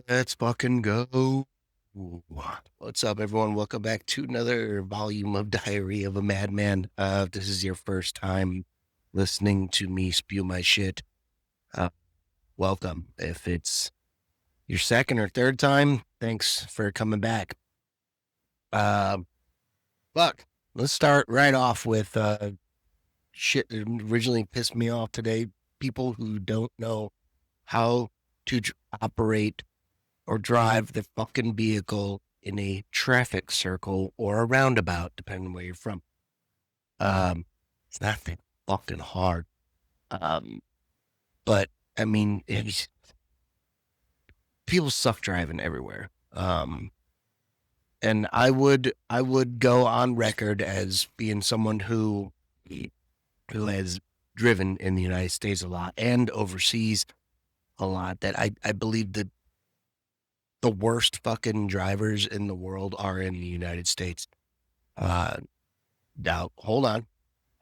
Let's fucking go. What's up, everyone? Welcome back to another volume of Diarrhea of a Madman. If this is your first time listening to me spew my shit, uh, welcome. If it's your second or third time, thanks for coming back. Uh, Look, let's start right off with shit that originally pissed me off today. People who don't know how to operate or drive the fucking vehicle in a traffic circle or a roundabout, depending on where you're from. It's not that fucking hard. Um, but I mean, people suck driving everywhere. And I would go on record as being someone who has driven in the United States a lot and overseas a lot. That I believe that the worst fucking drivers in the world are in the United States. Uh, Now, hold on.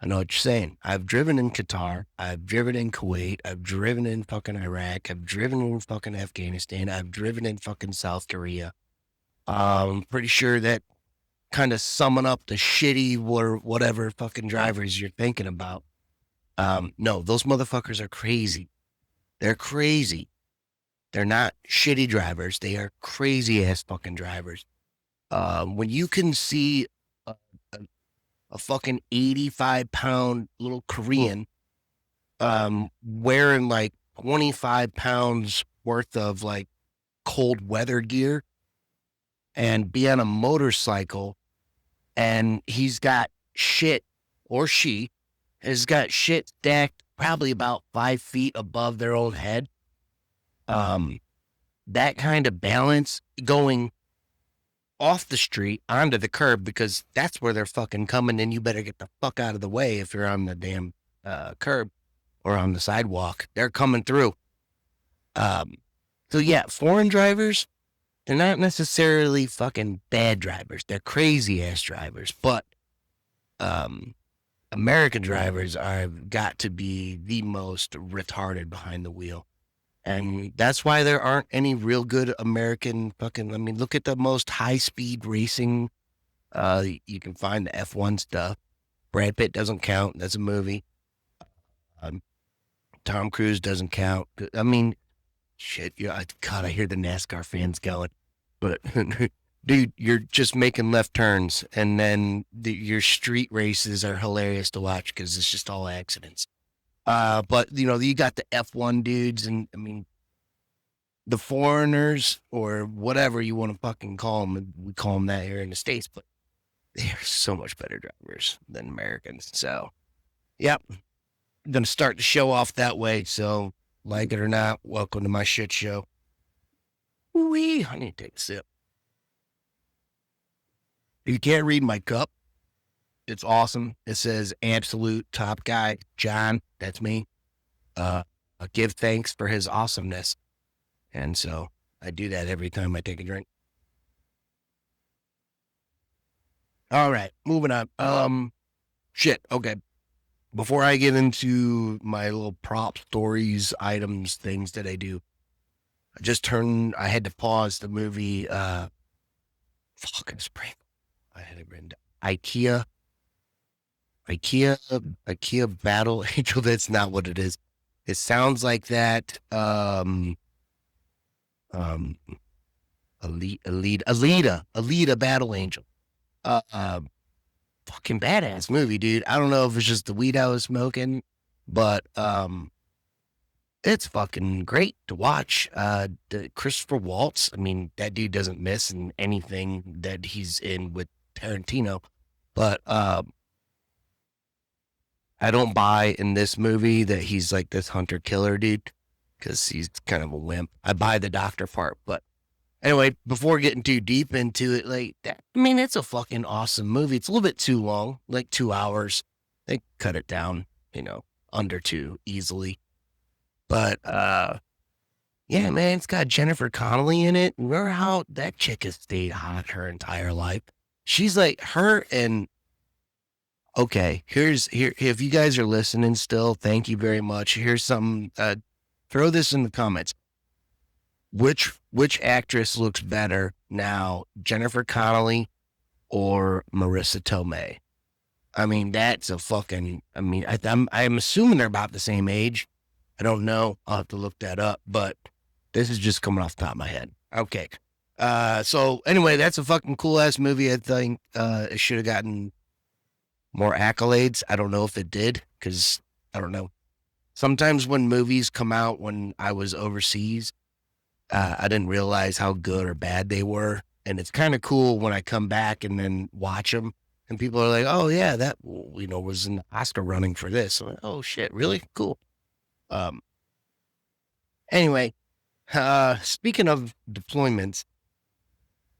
I know what you're saying. I've driven in Qatar. I've driven in Kuwait. I've driven in fucking Iraq. I've driven in fucking Afghanistan. I've driven in fucking South Korea. Pretty sure that kind of summing up the shitty or whatever fucking drivers you're thinking about. No, those motherfuckers are crazy. They're crazy. They're not shitty drivers. They are crazy ass fucking drivers. When you can see a, a fucking 85-pound little Korean wearing like 25 pounds worth of like cold weather gear and be on a motorcycle, and he's got shit, or she has got shit stacked probably about 5 feet above their own head. That kind of balance going off the street onto the curb, because that's where they're fucking coming, and you better get the fuck out of the way if you're on the damn curb or on the sidewalk. They're coming through. So yeah, foreign drivers, they're not necessarily fucking bad drivers. They're crazy ass drivers, but American drivers are got to be the most retarded behind the wheel. And that's why there aren't any real good American fucking, I mean, look at the most high speed racing. You can find the F1 stuff. Brad Pitt doesn't count. That's a movie. Tom Cruise doesn't count. I mean, shit. Yeah, God, I hear the NASCAR fans going, but dude, you're just making left turns, and then your street races are hilarious to watch because it's just all accidents. But you got the F1 dudes, and I mean, the foreigners or whatever you want to fucking call them. We call them that here in the States, but they're so much better drivers than Americans. So, yep, I'm going to start the show off that way. So, like it or not, welcome to my shit show. Wee, I need to take a sip. If you can't read my cup, it's awesome. It says absolute top guy, John. That's me. Give thanks for his awesomeness. And so I do that every time I take a drink. All right, moving on. Shit. Okay. Before I get into my little prop stories, items, things that I do, I had to pause the movie, fucking spring. I had it written down. IKEA Battle Angel. That's not what it is. It sounds like that. Alita Battle Angel. Fucking badass movie, dude. I don't know if it's just the weed I was smoking, but it's fucking great to watch. Christopher Waltz, I mean, that dude doesn't miss in anything that he's in with Tarantino, but I don't buy in this movie that he's like this hunter killer dude, because he's kind of a wimp. I buy the doctor part, but anyway, before getting too deep into it, like that, I mean, it's a fucking awesome movie. It's a little bit too long, like 2 hours. They cut it down, under 2 easily. But yeah, man, it's got Jennifer Connelly in it. Remember how that chick has stayed hot her entire life? She's like her and okay, here if you guys are listening still, thank you very much. Here's some throw this in the comments. which actress looks better now, Jennifer Connelly or Marissa Tomei? I mean, that's a fucking. I mean, I'm assuming they're about the same age. I don't know. I'll have to look that up. But this is just coming off the top of my head. Okay. So anyway, that's a fucking cool ass movie. I think it should have gotten more accolades. I don't know if it did because I don't know. Sometimes when movies come out when I was overseas, I didn't realize how good or bad they were, and it's kind of cool when I come back and then watch them, and people are like, "Oh yeah, that was in the Oscar running for this." I'm like, oh shit, really cool. Um. Anyway, speaking of deployments,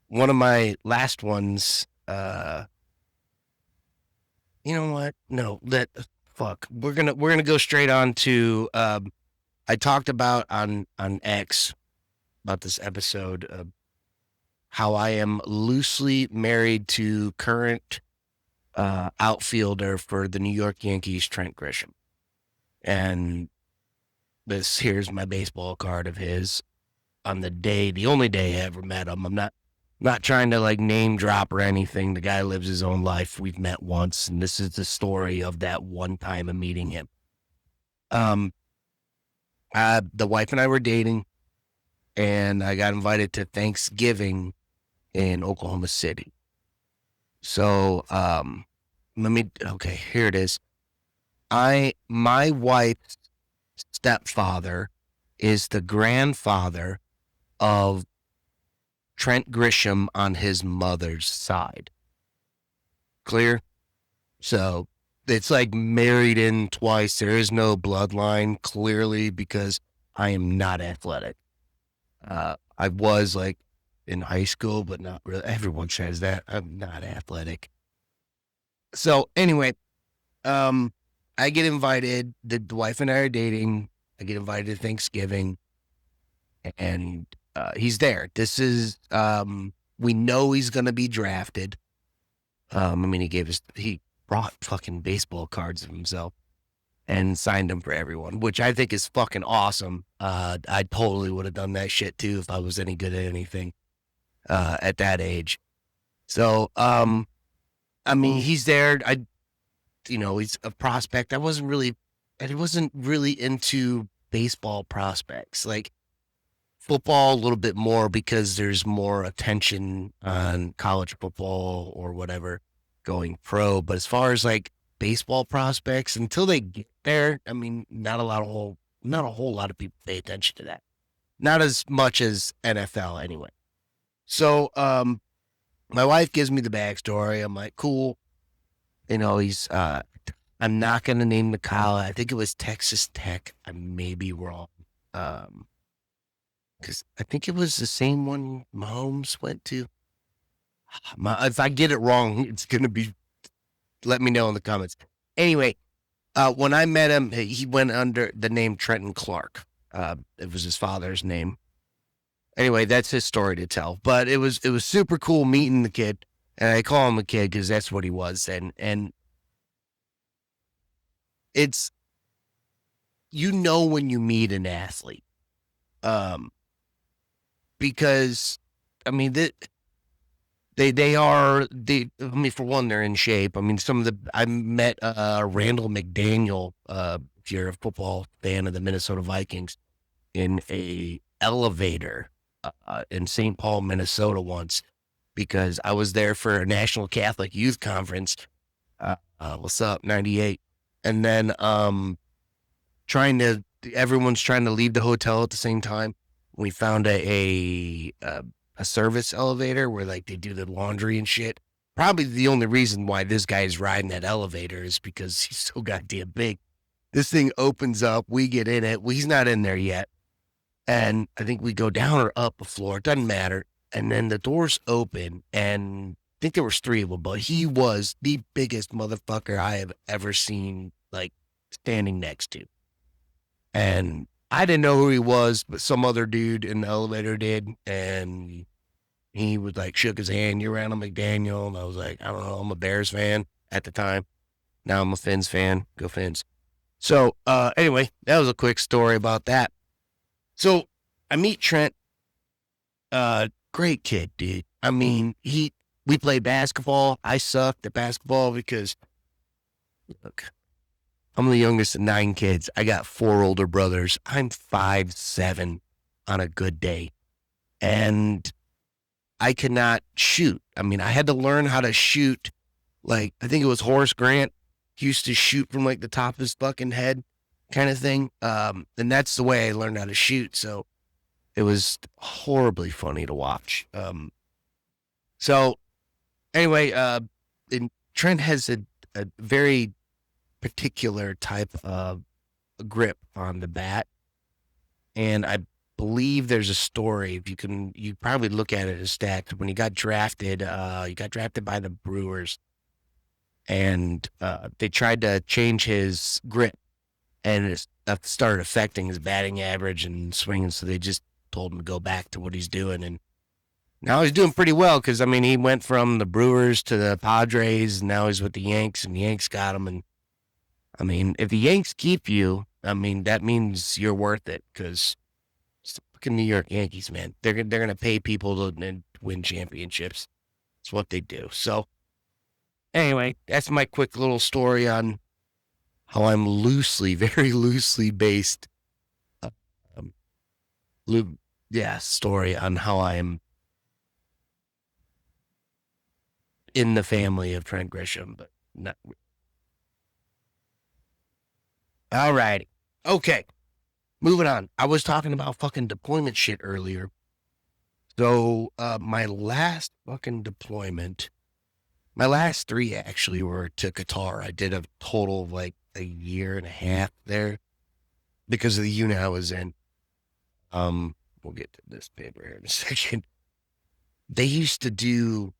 one of my last ones. You know what? No, that fuck. We're gonna go straight on to. I talked about on X about this episode of how I am loosely married to current outfielder for the New York Yankees, Trent Grisham. And here's my baseball card of his on the only day I ever met him. I'm not trying to like name drop or anything. The guy lives his own life. We've met once, and this is the story of that one time of meeting him. The wife and I were dating, and I got invited to Thanksgiving in Oklahoma City. So, okay, here it is. My wife's stepfather is the grandfather of Trent Grisham on his mother's side. Clear? So it's like married in twice. There is no bloodline, clearly, because I am not athletic. I was like in high school, but not really. Everyone says that. I'm not athletic. So anyway, I get invited. The wife and I are dating. I get invited to Thanksgiving, and he's there. This is we know he's gonna be drafted. I mean, he brought fucking baseball cards of himself and signed them for everyone, which I think is fucking awesome. I totally would have done that shit too if I was any good at anything at that age. So, I mean, he's there. He's a prospect. I wasn't really into baseball prospects. Like football, a little bit more because there's more attention on college football or whatever going pro. But as far as like baseball prospects, until they get there, I mean, not a whole lot of people pay attention to that. Not as much as NFL anyway. So, my wife gives me the backstory. I'm like, cool. He's I'm not gonna name the college. I think it was Texas Tech. I may be wrong. Because I think it was the same one Mahomes went to. If I get it wrong, it's gonna be. Let me know in the comments. Anyway, when I met him, he went under the name Trenton Clark. It was his father's name. Anyway, that's his story to tell. But it was super cool meeting the kid, and I call him a kid because that's what he was. And it's when you meet an athlete, because I mean they are. I mean, for one, they're in shape. I mean, I met Randall McDaniel. If you're a football fan of the Minnesota Vikings, in a elevator in St. Paul, Minnesota once, because I was there for a National Catholic Youth Conference. What's up, 98? And then everyone's trying to leave the hotel at the same time. We found a service elevator where like they do the laundry and shit. Probably the only reason why this guy's riding that elevator is because he's so goddamn big. This thing opens up, we get in it. Well, he's not in there yet. And I think we go down or up a floor. It doesn't matter. And then the doors open, and I think there was 3 of them, but he was the biggest motherfucker I have ever seen, like, standing next to. And I didn't know who he was, but some other dude in the elevator did. And he was like, shook his hand. You're Randall McDaniel. And I was like, I don't know. I'm a Bears fan at the time. Now I'm a Fins fan. Go Fins. So anyway, that was a quick story about that. So I meet Trent. Great kid, dude. I mean, we played basketball. I sucked at basketball because, look, I'm the youngest of 9 kids. I got 4 older brothers. I'm 5'7" on a good day. And I could not shoot. I mean, I had to learn how to shoot. Like, I think it was Horace Grant. He used to shoot from like the top of his fucking head kind of thing. And that's the way I learned how to shoot. So it was horribly funny to watch. So anyway, and Trent has a very particular type of grip on the bat. And I believe there's a story. If you probably look at it as stats. When he got drafted by the Brewers, and they tried to change his grip, and it started affecting his batting average and swinging. So they just told him to go back to what he's doing, and now he's doing pretty well because I mean he went from the Brewers to the Padres, and now he's with the Yanks, and the Yanks got him. And I mean, if the Yanks keep you, I mean that means you're worth it because it's the fucking New York Yankees, man. They're gonna pay people to win championships. It's what they do. So anyway, that's my quick little story on how I'm very loosely based. Um, story on how I am in the family of Trent Grisham, but not. All right. Okay. Moving on. I was talking about fucking deployment shit earlier. So, my last fucking deployment, my last 3 actually were to Qatar. I did a total of like a year and a half there because of the unit I was in. We'll get to this paper here in a second. They used to do,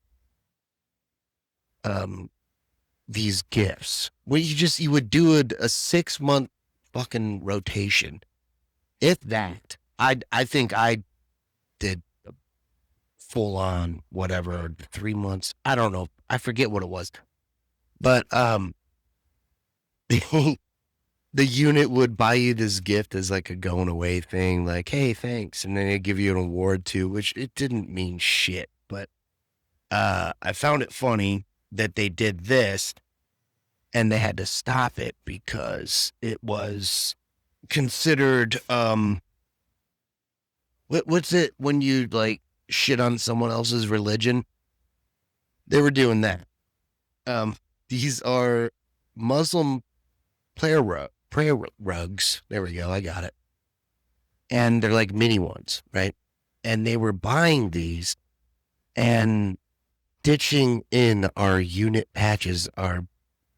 these gifts where you would do a 6-month fucking rotation. If that, I think I did full on whatever 3 months. I don't know. I forget what it was, but the unit would buy you this gift as like a going away thing, like hey thanks, and then they give you an award too, which it didn't mean shit. But I found it funny that they did this, and they had to stop it because it was considered what's it when you like shit on someone else's religion? They were doing that. These are Muslim prayer rugs. There we go. I got it. And they're like mini ones, right? And they were buying these and ditching in our unit patches, our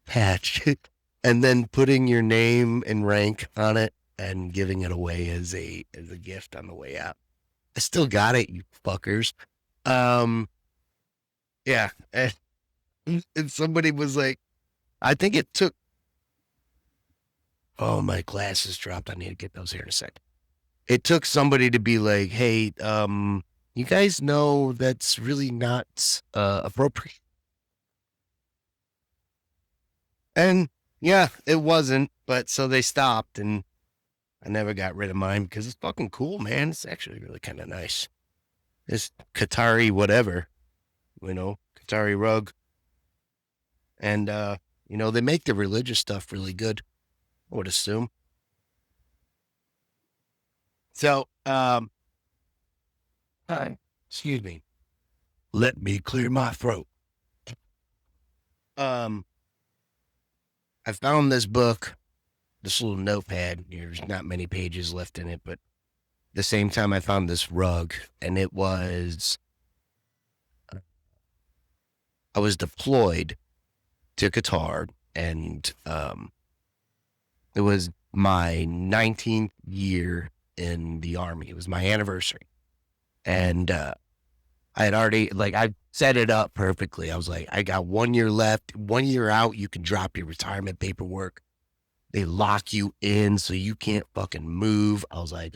patch, and then putting your name and rank on it and giving it away as a gift on the way out. I still got it, you fuckers. Yeah. And somebody was like, I think it took. Oh, my glasses dropped. I need to get those here in a sec. It took somebody to be like, hey, you guys know that's really not appropriate. And yeah, it wasn't, but so they stopped, and I never got rid of mine because it's fucking cool, man. It's actually really kind of nice. This Qatari whatever, Qatari rug. And, they make the religious stuff really good, I would assume. So, hi, excuse me. Let me clear my throat. I found this book, this little notepad. There's not many pages left in it, but at the same time, I found this rug, and it was, I was deployed to Qatar, and it was my 19th year in the Army. It was my anniversary. And I had already, I set it up perfectly. I was like, I got 1 year left. 1 year out, you can drop your retirement paperwork. They lock you in so you can't fucking move. I was like,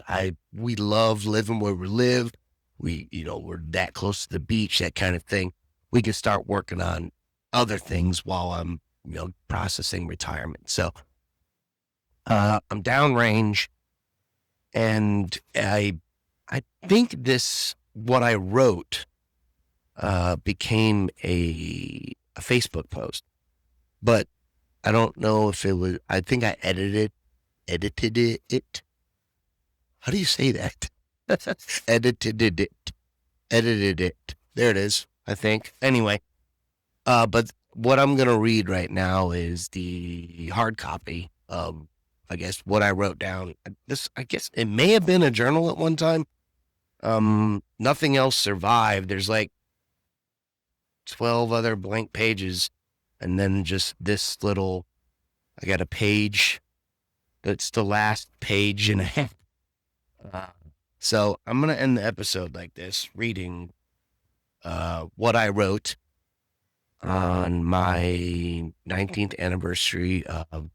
we love living where we live. We're that close to the beach, that kind of thing. We can start working on other things while I'm, processing retirement. So I'm downrange, and I think this what I wrote became a Facebook post, but I don't know if it was. I think I edited it. How do you say that? edited it, edited it. There it is. I think. Anyway, but what I'm gonna read right now is the hard copy of, I guess, what I wrote down. This, I guess, it may have been a journal at one time. Nothing else survived. There's like 12 other blank pages, and then just this little. I got a page. That's the last page and a half. Uh, so I'm gonna end the episode like this, reading what I wrote on my 19th anniversary of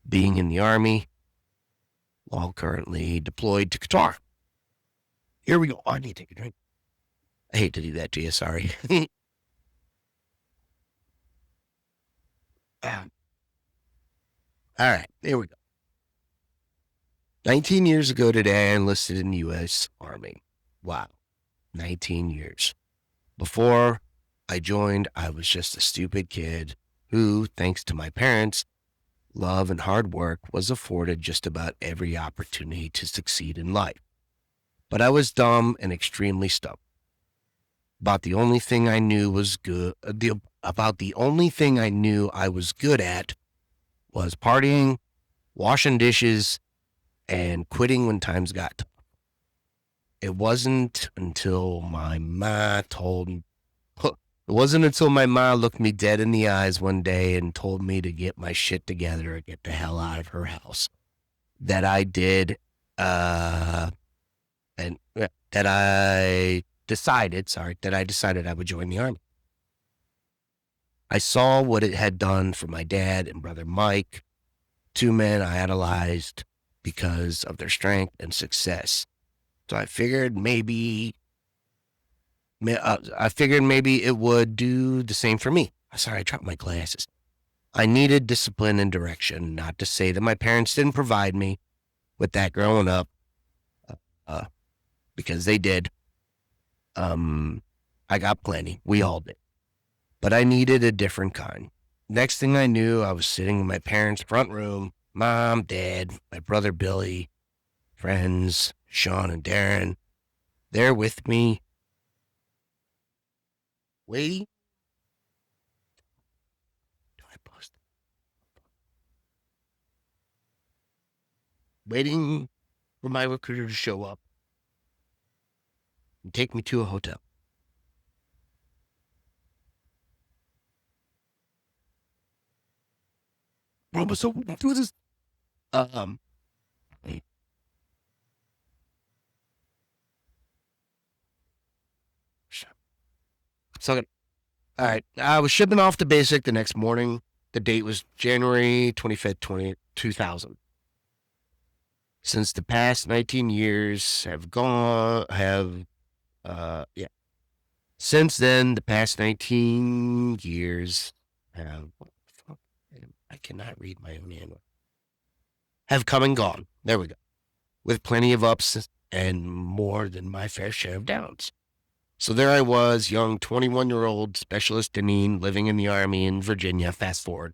being in the Army while currently deployed to Qatar. Here we go. Oh, I need to take a drink. I hate to do that to you. Sorry. All right. Here we go. 19 years ago today, I enlisted in the U.S. Army. Wow. 19 years. Before I joined, I was just a stupid kid who, thanks to my parents' love and hard work, was afforded just about every opportunity to succeed in life. But I was dumb and extremely stubborn. About the only thing I knew was good. About the only thing I knew I was good at was partying, washing dishes, and quitting when times got tough. It wasn't until my ma looked me dead in the eyes one day and told me to get my shit together and get the hell out of her house that I did, and that I decided I would join the Army. I saw what it had done for my dad and brother Mike, two men I idolized because of their strength and success. So I figured maybe it would do the same for me. Sorry, I dropped my glasses. I needed discipline and direction, not to say that my parents didn't provide me with that growing up, because they did. I got plenty. We all did. But I needed a different kind. Next thing I knew, I was sitting in my parents' front room, mom, dad, my brother Billy, friends, Sean and Darren, there with me, waiting. Do I post? Waiting for my recruiter to show up and take me to a hotel. We're almost through this. Um, so, all right. I was shipping off to basic the next morning. The date was January 25th, 2000. Since the past 19 years yeah. Since then, the past 19 years have, what the fuck? I cannot read my own handwriting. Have come and gone. There we go. With plenty of ups and more than my fair share of downs. So there I was, young 21-year-old specialist Deneen, living in the Army in Virginia. Fast forward.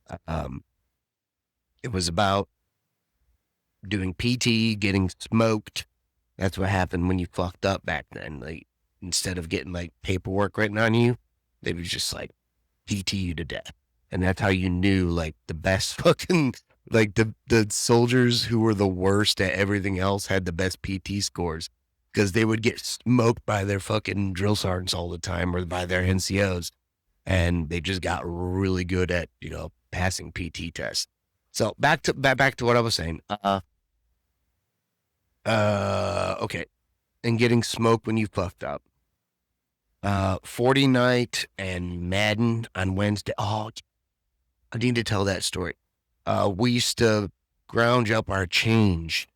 It was about doing PT, getting smoked. That's what happened when you fucked up back then. Like, instead of getting like paperwork written on you, they would just like PT you to death. And that's how you knew like the best fucking, like the soldiers who were the worst at everything else had the best PT scores, because they would get smoked by their fucking drill sergeants all the time or by their NCOs. And they just got really good at, passing PT tests. So back to what I was saying. Okay. And getting smoked when you fucked up. 40 night and Madden on Wednesday. Oh, I need to tell that story. We used to ground up our change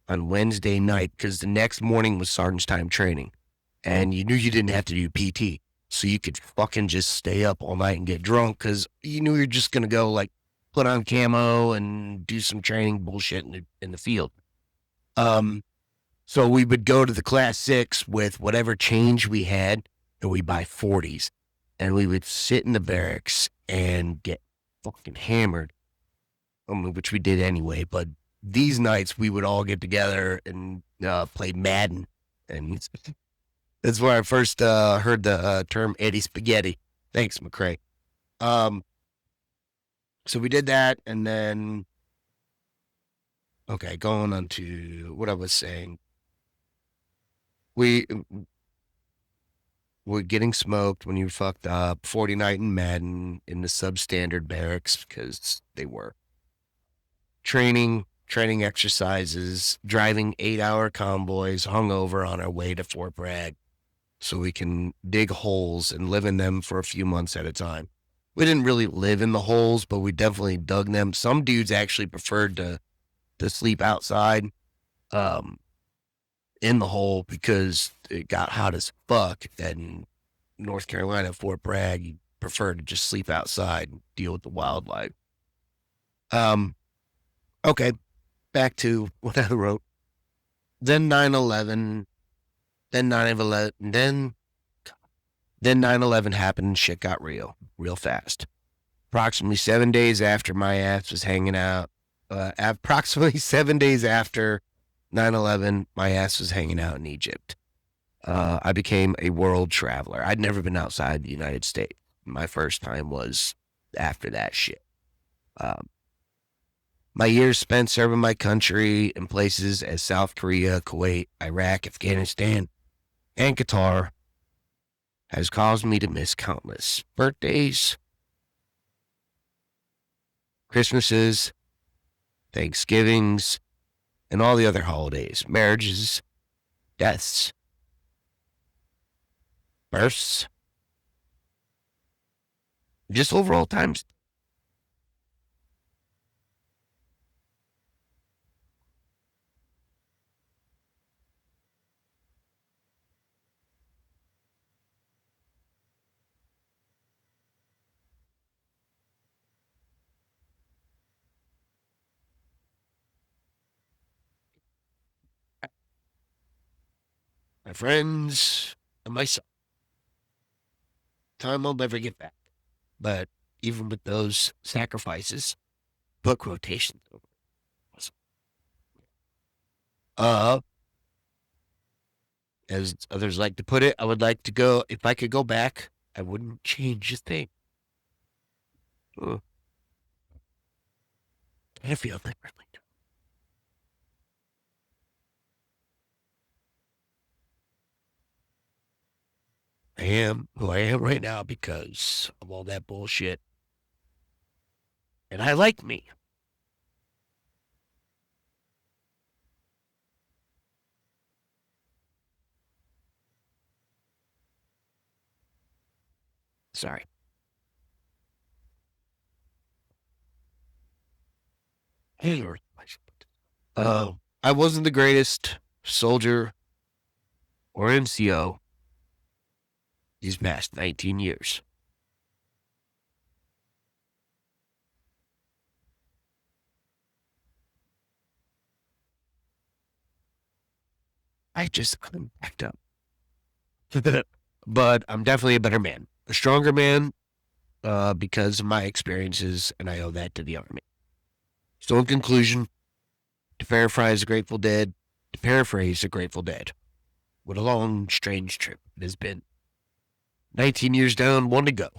on Wednesday night because the next morning was sergeant's time training. And you knew you didn't have to do PT. So you could fucking just stay up all night and get drunk because you knew you're just going to go like put on camo and do some training bullshit in the field. So we would go to the class 6 with whatever change we had, and we buy 40s. And we would sit in the barracks and get fucking hammered, which we did anyway. But these nights we would all get together and play Madden. And that's where I first heard the term Eddie Spaghetti. Thanks, McCray. Um, so we did that, and then okay, going on to what I was saying. We were getting smoked when you fucked up. 40 night in Madden in the substandard barracks because they were training exercises, driving 8-hour convoys, hungover on our way to Fort Bragg, so we can dig holes and live in them for a few months at a time. We didn't really live in the holes, but we definitely dug them. Some dudes actually preferred to sleep outside in the hole because it got hot as fuck. And North Carolina, Fort Bragg, you prefer to just sleep outside and deal with the wildlife. Okay, back to what I wrote. Then 9/11, then 9/11, then 9/11 happened and shit got real fast. Approximately 7 days after my ass was hanging out, approximately 7 days after 9/11, my ass was hanging out in Egypt. I became a world traveler. I'd never been outside the United States. My first time was after that shit. My years spent serving my country in places as South Korea, Kuwait, Iraq, Afghanistan, and Qatar has caused me to miss countless birthdays, Christmases, Thanksgivings, and all the other holidays, marriages, deaths, births, just overall times. My friends, and myself. Time I'll never get back. But even with those sacrifices, put quotations over. Uh, as others like to put it, I would like to go, if I could go back, I wouldn't change a thing. I feel differently. I am who I am right now because of all that bullshit. And I like me. Sorry. I wasn't the greatest soldier or NCO these past 19 years. I'm backed up. But I'm definitely a better man, a stronger man, because of my experiences, and I owe that to the Army. So, in conclusion, to paraphrase the Grateful Dead, what a long, strange trip it has been. 19 years down, one to go.